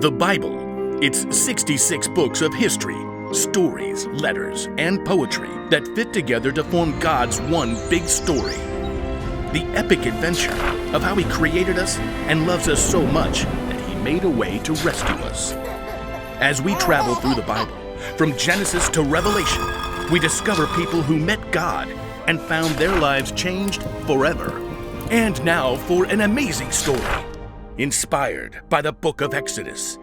The Bible. It's 66 books of history, stories, letters, and poetry that fit together to form God's one big story. The epic adventure of how He created us and loves us so much that He made a way to rescue us. As we travel through the Bible, from Genesis to Revelation, we discover people who met God and found their lives changed forever. And now for an amazing story, inspired by the book of Exodus,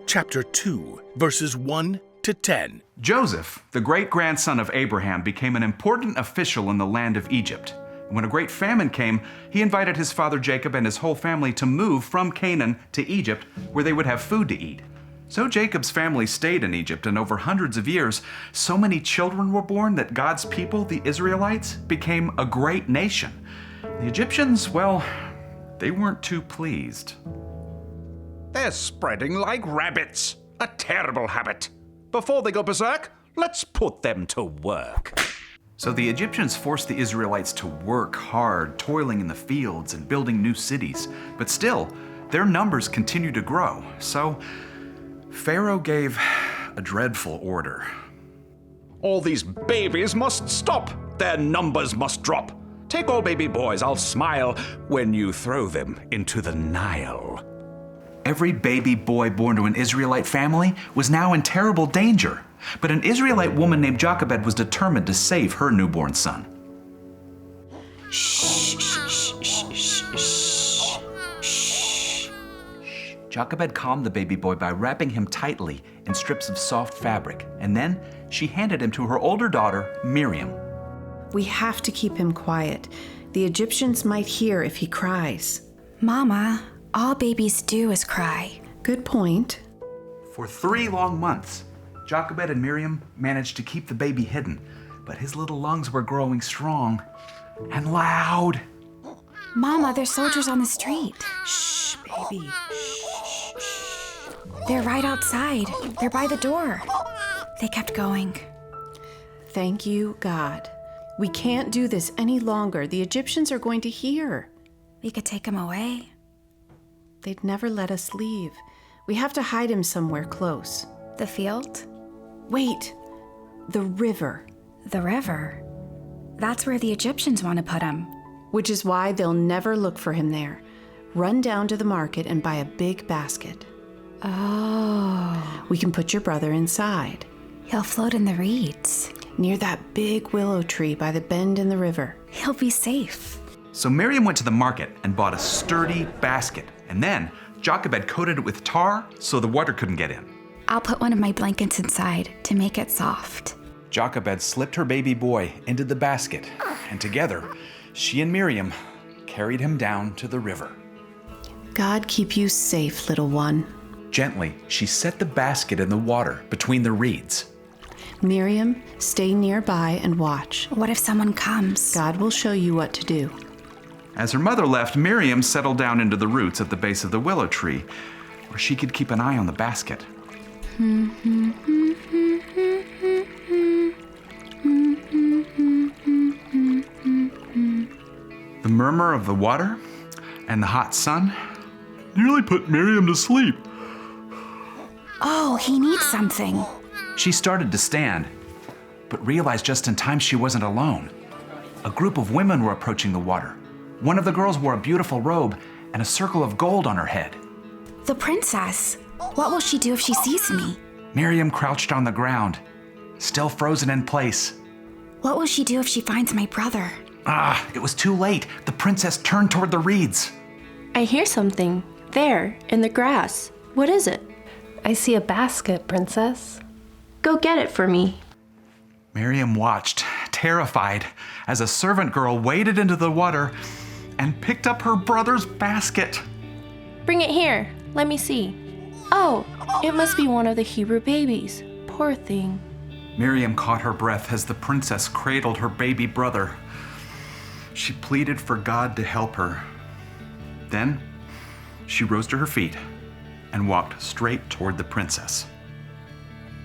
chapter 2, verses 1 to 10. Joseph, the great-grandson of Abraham, became an important official in the land of Egypt. When a great famine came, he invited his father Jacob and his whole family to move from Canaan to Egypt, where they would have food to eat. So Jacob's family stayed in Egypt, and over hundreds of years, so many children were born that God's people, the Israelites, became a great nation. The Egyptians, well, they weren't too pleased. They're spreading like rabbits. A terrible habit. Before they go berserk, let's put them to work. So the Egyptians forced the Israelites to work hard, toiling in the fields and building new cities. But still, their numbers continued to grow. So Pharaoh gave a dreadful order. All these babies must stop. Their numbers must drop. Take all baby boys, I'll smile when you throw them into the Nile. Every baby boy born to an Israelite family was now in terrible danger. But an Israelite woman named Jochebed was determined to save her newborn son. Shh, shh, shh, shh, shh, shh. Jochebed calmed the baby boy by wrapping him tightly in strips of soft fabric, and then she handed him to her older daughter, Miriam. We have to keep him quiet. The Egyptians might hear if he cries. Mama, all babies do is cry. Good point. For 3 long months, Jochebed and Miriam managed to keep the baby hidden, but his little lungs were growing strong and loud. Mama, there's soldiers on the street. Shh, baby. They're right outside. They're by the door. They kept going. Thank you, God. We can't do this any longer. The Egyptians are going to hear. We could take him away. They'd never let us leave. We have to hide him somewhere close. The field? Wait, the river. The river? That's where the Egyptians want to put him. Which is why they'll never look for him there. Run down to the market and buy a big basket. Oh. We can put your brother inside. He'll float in the reeds. Near that big willow tree by the bend in the river. He'll be safe. So Miriam went to the market and bought a sturdy basket, and then Jochebed coated it with tar so the water couldn't get in. I'll put one of my blankets inside to make it soft. Jochebed slipped her baby boy into the basket, and together, she and Miriam carried him down to the river. God keep you safe, little one. Gently, she set the basket in the water between the reeds. Miriam, stay nearby and watch. What if someone comes? God will show you what to do. As her mother left, Miriam settled down into the roots at the base of the willow tree, where she could keep an eye on the basket. The murmur of the water and the hot sun nearly put Miriam to sleep. Oh, he needs something. She started to stand, but realized just in time she wasn't alone. A group of women were approaching the water. One of the girls wore a beautiful robe and a circle of gold on her head. The princess. What will she do if she sees me? Miriam crouched on the ground, still frozen in place. What will she do if she finds my brother? It was too late. The princess turned toward the reeds. I hear something. There, in the grass. What is it? I see a basket, Princess. Go get it for me. Miriam watched, terrified, as a servant girl waded into the water and picked up her brother's basket. Bring it here. Let me see. Oh, it must be one of the Hebrew babies. Poor thing. Miriam caught her breath as the princess cradled her baby brother. She pleaded for God to help her. Then, she rose to her feet and walked straight toward the princess.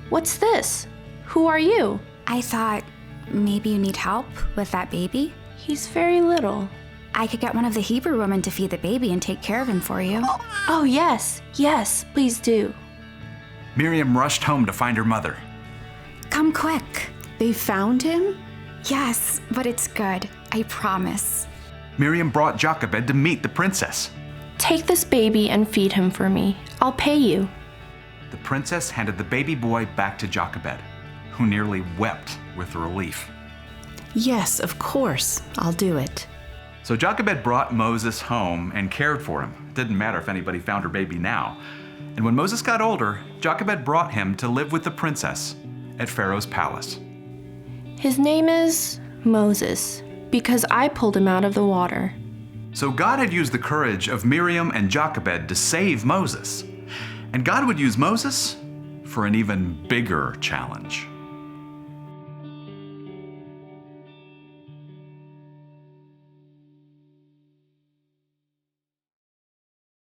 What's this? Who are you? I thought maybe you need help with that baby. He's very little. I could get one of the Hebrew women to feed the baby and take care of him for you. Oh, yes, yes, please do. Miriam rushed home to find her mother. Come quick. They found him? Yes, but it's good. I promise. Miriam brought Jochebed to meet the princess. Take this baby and feed him for me. I'll pay you. The princess handed the baby boy back to Jochebed, who nearly wept with relief. Yes, of course. I'll do it. So Jochebed brought Moses home and cared for him. It didn't matter if anybody found her baby now. And when Moses got older, Jochebed brought him to live with the princess at Pharaoh's palace. His name is Moses, because I pulled him out of the water. So God had used the courage of Miriam and Jochebed to save Moses. And God would use Moses for an even bigger challenge.